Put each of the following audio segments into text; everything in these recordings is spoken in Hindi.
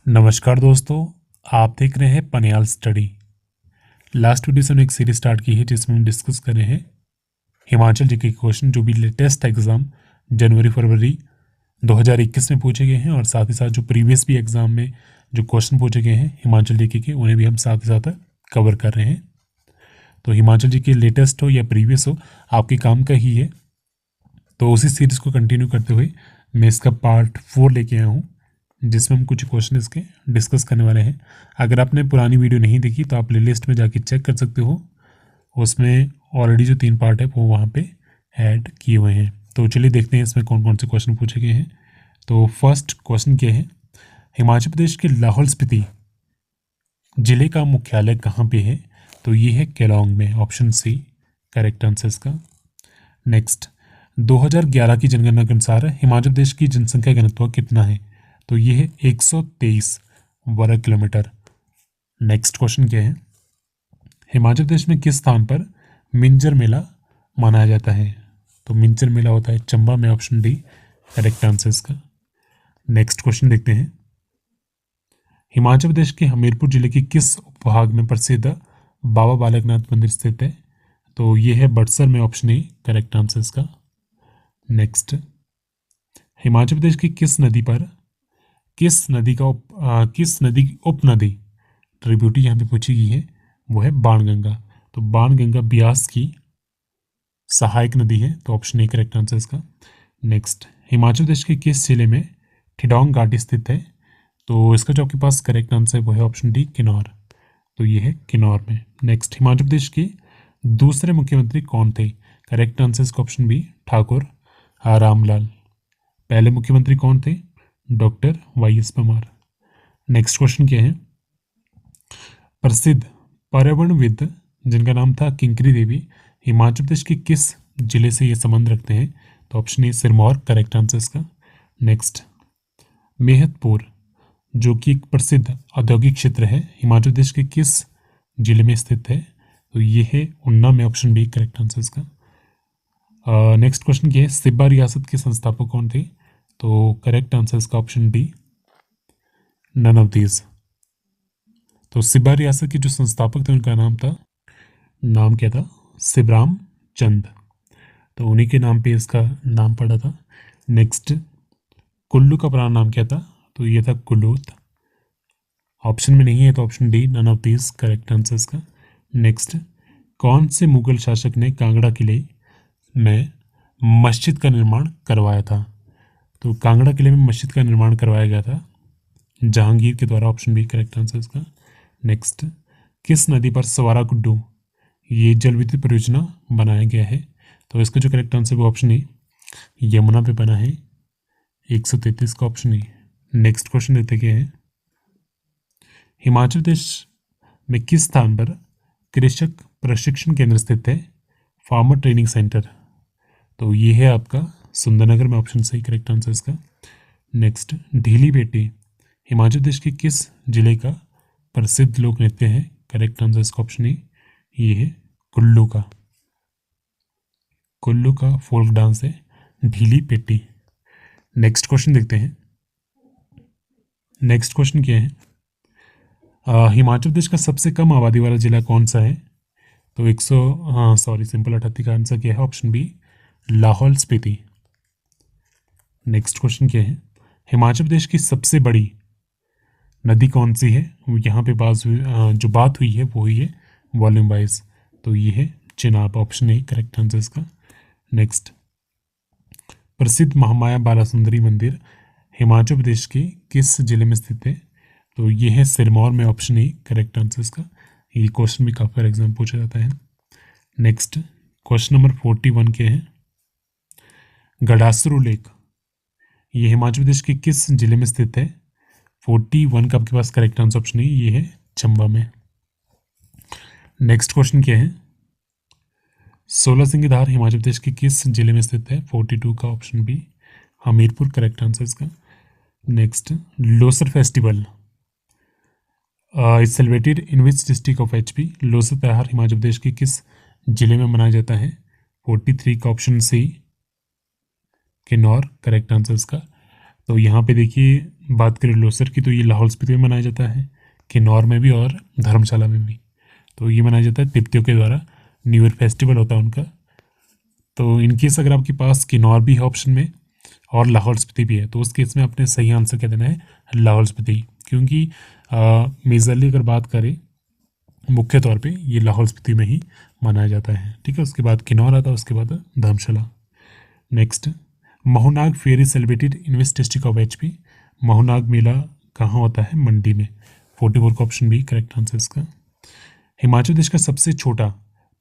नमस्कार दोस्तों, आप देख रहे हैं पनियाल स्टडी। लास्ट वीडियो से हमने एक सीरीज स्टार्ट की है जिसमें हम डिस्कस कर रहे हैं हिमाचल जीके के क्वेश्चन जो भी लेटेस्ट एग्जाम जनवरी फरवरी 2021 में पूछे गए हैं और साथ ही साथ जो प्रीवियस भी एग्जाम में जो क्वेश्चन पूछे गए हैं हिमाचल जीके के उन्हें भी हम साथ ही साथ कवर कर रहे हैं। तो हिमाचल जीके लेटेस्ट हो या प्रीवियस हो, आपके काम का ही है। तो उसी सीरीज को कंटिन्यू करते हुए मैं इसका पार्ट 4 लेके आया हूँ जिसमें हम कुछ क्वेश्चन इसके डिस्कस करने वाले हैं। अगर आपने पुरानी वीडियो नहीं देखी तो आप प्लेलिस्ट में जाके चेक कर सकते हो, उसमें ऑलरेडी जो 3 पार्ट है वो वहाँ पे ऐड किए हुए हैं। तो चलिए देखते हैं इसमें कौन कौन से क्वेश्चन पूछे गए हैं। तो फर्स्ट क्वेश्चन क्या है, हिमाचल प्रदेश के लाहौल स्पीति जिले का मुख्यालय कहाँ पे है? तो ये है केलांग में, ऑप्शन सी करेक्ट आंसर इसका। नेक्स्ट, 2011 की जनगणना के अनुसार हिमाचल प्रदेश की जनसंख्या घनत्व कितना है? तो ये है 123 वर्ग किलोमीटर। नेक्स्ट क्वेश्चन क्या है, हिमाचल प्रदेश में किस स्थान पर मिंजर मेला मनाया जाता है? तो मिंजर मेला होता है चंबा में, ऑप्शन डी करेक्ट आंसर इसका। नेक्स्ट क्वेश्चन देखते हैं, हिमाचल प्रदेश के हमीरपुर जिले के किस उपभाग में प्रसिद्ध बाबा बालकनाथ मंदिर स्थित है? तो ये है बड़सर में, ऑप्शन ए करेक्ट आंसर इसका। नेक्स्ट, हिमाचल प्रदेश की किस नदी की उपनदी ट्रिब्यूटी यहाँ पे पूछी गई है, वो है बाणगंगा। तो बाणगंगा ब्यास की सहायक नदी है, तो ऑप्शन ए करेक्ट आंसर इसका। नेक्स्ट, हिमाचल प्रदेश के किस जिले में ठिडोंग घाटी स्थित है? तो इसका जो आपके पास करेक्ट आंसर है वो है ऑप्शन डी किन्नौर। तो ये है किन्नौर में। नेक्स्ट, हिमाचल प्रदेश के दूसरे मुख्यमंत्री कौन थे? करेक्ट आंसर इसका ऑप्शन बी ठाकुर रामलाल। पहले मुख्यमंत्री कौन थे? डॉक्टर वाई.एस. परमार। नेक्स्ट क्वेश्चन क्या है, प्रसिद्ध पर्यावरणविद जिनका नाम था किंकरी देवी हिमाचल प्रदेश के किस जिले से ये संबंध रखते हैं? तो option A Sirmaur correct answer इसका। नेक्स्ट, मेहतपुर जो कि एक प्रसिद्ध औद्योगिक क्षेत्र है हिमाचल प्रदेश के किस जिले में स्थित है? तो ये है उन्ना में, ऑप्शन बी करेक्ट आंसर इसका। नेक्स्ट क्वेश्चन क्या है, सिब्बा रियासत के संस्थापक कौन थे? तो करेक्ट आंसर इसका option D none of these. तो सिब्बा रियासत के जो संस्थापक थे उनका नाम क्या था? शिवराम चंद। तो उन्हीं के नाम पे इसका नाम पड़ा था। नेक्स्ट, कुल्लू का पुराना नाम क्या था? तो ये था कुल्लूत। ऑप्शन में नहीं है तो option D none of these correct answer इसका। नेक्स्ट, कौन से मुगल शासक ने कांगड़ा किले में मस्जिद का निर्माण करवाया था? तो कांगड़ा किले में मस्जिद का निर्माण करवाया गया था जहांगीर के द्वारा, ऑप्शन बी करेक्ट आंसर इसका। नेक्स्ट, किस नदी पर सवारा गुड्डू ये जल विद्युत परियोजना बनाया गया है? तो इसका जो करेक्ट आंसर वो ऑप्शन ए यमुना पे बना है, 133 का ऑप्शन ए। नेक्स्ट क्वेश्चन देते क्या है, हिमाचल प्रदेश में किस स्थान पर कृषक प्रशिक्षण केंद्र स्थित है? Farmer training centre. तो ये है आपका सुंदरनगर में, ऑप्शन सही करेक्ट आंसर इसका। नेक्स्ट, ढीली बेटी हिमाचल प्रदेश के किस जिले का प्रसिद्ध लोक नृत्य है? करेक्ट आंसर इसका ऑप्शन ए ये है कुल्लू का फोल्क डांस है ढीली पेटी। नेक्स्ट क्वेश्चन देखते हैं, नेक्स्ट क्वेश्चन क्या है, हिमाचल प्रदेश का सबसे कम आबादी वाला जिला कौन सा है? तो 38 का आंसर क्या है? Option B Lahaul Spiti. Next question क्या है, हिमाचल प्रदेश की सबसे बड़ी नदी कौन सी है? यहाँ पे जो बात हुई है वो ही है वॉल्यूम वाइज, तो ये है Chenab, option A correct answer इसका। नेक्स्ट, प्रसिद्ध महामाया बालासुंदरी मंदिर हिमाचल प्रदेश के किस जिले में स्थित है? तो ये है सिरमौर में, ऑप्शन ए करेक्ट आंसर इसका। ये क्वेश्चन भी काफ़ी बार एग्जाम पूछा जाता है। नेक्स्ट, क्वेश्चन नंबर 41 क्या है, गडासरू लेक ये हिमाचल प्रदेश के किस जिले में स्थित है? 41 का आपके पास करेक्ट आंसर ऑप्शन है ये है चंबा में। नेक्स्ट क्वेश्चन क्या है, 16 सिंह धार हिमाचल प्रदेश के किस जिले में स्थित है? 42 का option B Hamirpur correct answer इसका। Next, Losar festival is celebrated in which district of HP? Losar त्यौहार हिमाचल प्रदेश के किस जिले में मनाया जाता है? 43 का option C Kinnaur correct answer इसका। तो यहाँ पे देखिए बात करें लोसर की तो ये लाहौल स्पीति में मनाया जाता है, किन्नौर में भी और धर्मशाला में भी। तो ये मनाया जाता है तिब्बतियों के द्वारा, न्यू ईयर फेस्टिवल होता है उनका। तो इनकेस अगर आपके पास किन्नौर भी है ऑप्शन में और लाहौल स्पीति भी है तो उस केस में आपने सही आंसर क्या देना है, लाहौल स्पीति, क्योंकि मेजरली अगर बात करें मुख्य तौर पे ये लाहौल स्पीति में ही मनाया जाता है। ठीक है, उसके बाद किन्नौर आता है, उसके बाद Dharamshala. Next, Mahunag fair is celebrated in which district of HP। Mahunag मेला कहाँ होता है, मंडी में। 44 का ऑप्शन बी करेक्ट आंसर इसका। हिमाचल प्रदेश का सबसे छोटा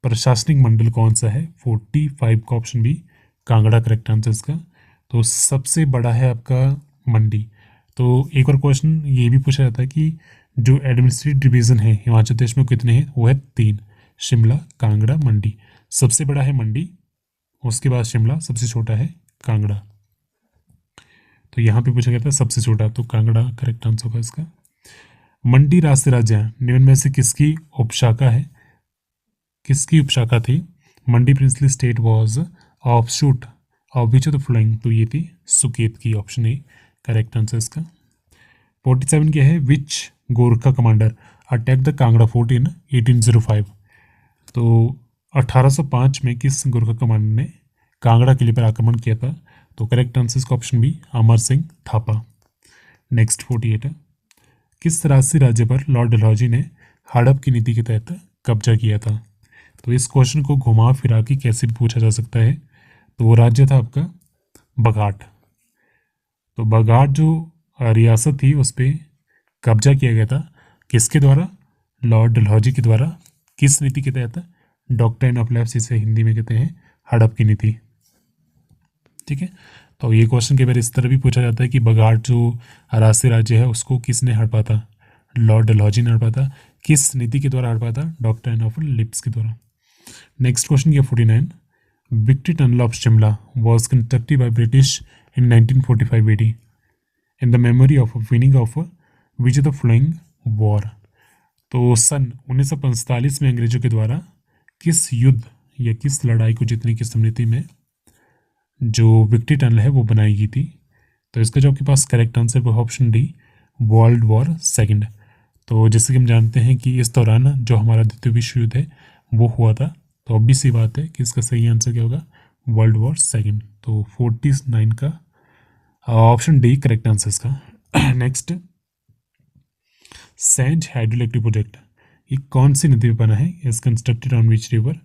प्रशासनिक मंडल कौन सा है, 45 का option B Kangra correct answer इसका। तो सबसे बड़ा है आपका मंडी। तो एक और क्वेश्चन ये भी पूछा जाता है कि जो एडमिनिस्ट्रेटिव डिवीज़न है हिमाचल प्रदेश में कितने हैं, वो है 3, शिमला, कांगड़ा, मंडी। सबसे बड़ा है मंडी, उसके बाद शिमला, सबसे छोटा है कांगड़ा। तो यहाँ पे पूछा गया था सबसे छोटा, तो कांगड़ा करेक्ट आंसर होगा इसका। मंडी राष्ट्रीय राज्य निम्न में से किसकी उपशाखा है, किसकी उपशाखा थी। Mandi princely state was offshoot of which of the following. तो ये थी सुकेत की, ऑप्शन ए करेक्ट आंसर इसका। 47 क्या है, which Gorkha commander attack the Kangra fort in 1805। तो 1805 में किस गोरखा कमांडर ने कांगड़ा किले पर आक्रमण किया था। तो करेक्ट आंसर इसका option B Amar Singh Thapa. Next 48 है, किस राष्ट्रीय राज्य पर लॉर्ड डलहौजी ने हड़प की नीति के तहत कब्जा किया था। तो इस क्वेश्चन को घुमा फिरा के कैसे भी पूछा जा सकता है। तो वो राज्य था आपका बघाट। तो बघाट जो रियासत थी उस पर कब्जा किया गया था किसके द्वारा, लॉर्ड डलहौजी के द्वारा। किस नीति के तहत, डॉक्ट्राइन ऑफ लैप्स, इसे हिंदी में कहते हैं हड़प की नीति। ठीक है, तो ये क्वेश्चन कई बार इस तरह भी पूछा जाता है कि बघाट जो राष्ट्रीय राज्य है उसको किसने हड़पा था, लॉर्ड डलहौजी ने हड़पा था। किस नीति के द्वारा हड़पा था, डॉक्ट्राइन ऑफ लिप्स के द्वारा। नेक्स्ट क्वेश्चन किया 49, victory tunnel of Shimla was constructed by British in 1945 AD in the memory of winning of which of the following war. तो सन 1945 में अंग्रेजों के द्वारा किस युद्ध या किस लड़ाई को जीतने की स्मृति में जो विक्ट्री टनल है वो बनाई गई थी। तो इसका जो आपके पास करेक्ट आंसर वो option D world war second. तो जैसे कि हम जानते हैं कि इस दौरान जो हमारा द्वितीय विश्व युद्ध है वो हुआ था, तो अब भी सी बात है कि इसका सही आंसर क्या होगा, वर्ल्ड वॉर सेकंड। तो 49 का ऑप्शन डी करेक्ट आंसर इसका। नेक्स्ट, सैंज हाइड्रोइलेक्ट्रिक प्रोजेक्ट ये कौन सी नदी पे बना है, is constructed on which river.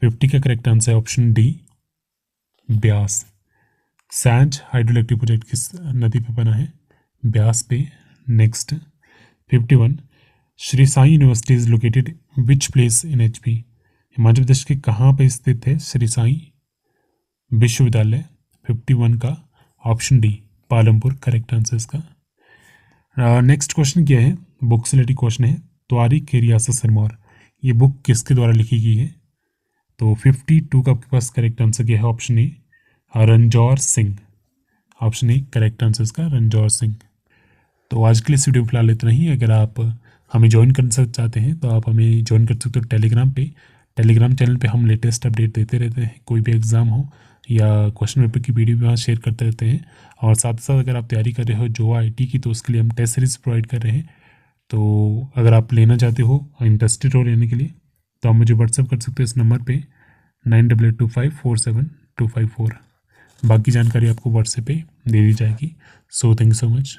50 का करेक्ट आंसर है option D Beas. Sainj hydroelectric project किस नदी पे बना है, ब्यास पे। Next 51, Shri Sai university is located which place in HP। Himachal Pradesh के कहाँ पर स्थित है श्री साई विश्वविद्यालय। 51 का option D Palampur correct answer इसका। नेक्स्ट क्वेश्चन क्या है, बुक से रिलेटेड क्वेश्चन है, त्वारिख के रियासत सिरमौर ये बुक किसके द्वारा लिखी गई है। तो 52 का आपके पास करेक्ट आंसर क्या है, option A Ranjor Singh. Option A correct answer इसका रणजौर सिंह। तो आज के लिए इस वीडियो फिलहाल इतना ही। अगर आप हमें ज्वाइन कर चाहते हैं तो आप हमें ज्वाइन कर सकते हो टेलीग्राम पे। टेलीग्राम चैनल पे हम लेटेस्ट अपडेट देते रहते हैं, कोई भी एग्ज़ाम हो या क्वेश्चन पेपर की वीडियो भी वहाँ शेयर करते रहते हैं। और साथ साथ अगर आप तैयारी कर रहे हो जो IT की, तो उसके लिए हम टेस्ट सीरीज प्रोवाइड कर रहे हैं। तो अगर आप लेना चाहते हो, इंटरेस्टेड हो लेने के लिए, तो आप मुझे व्हाट्सअप कर सकते हो इस नंबर पे 9825472254। बाकी जानकारी आपको व्हाट्सएप पे दे दी जाएगी। So thank you so much.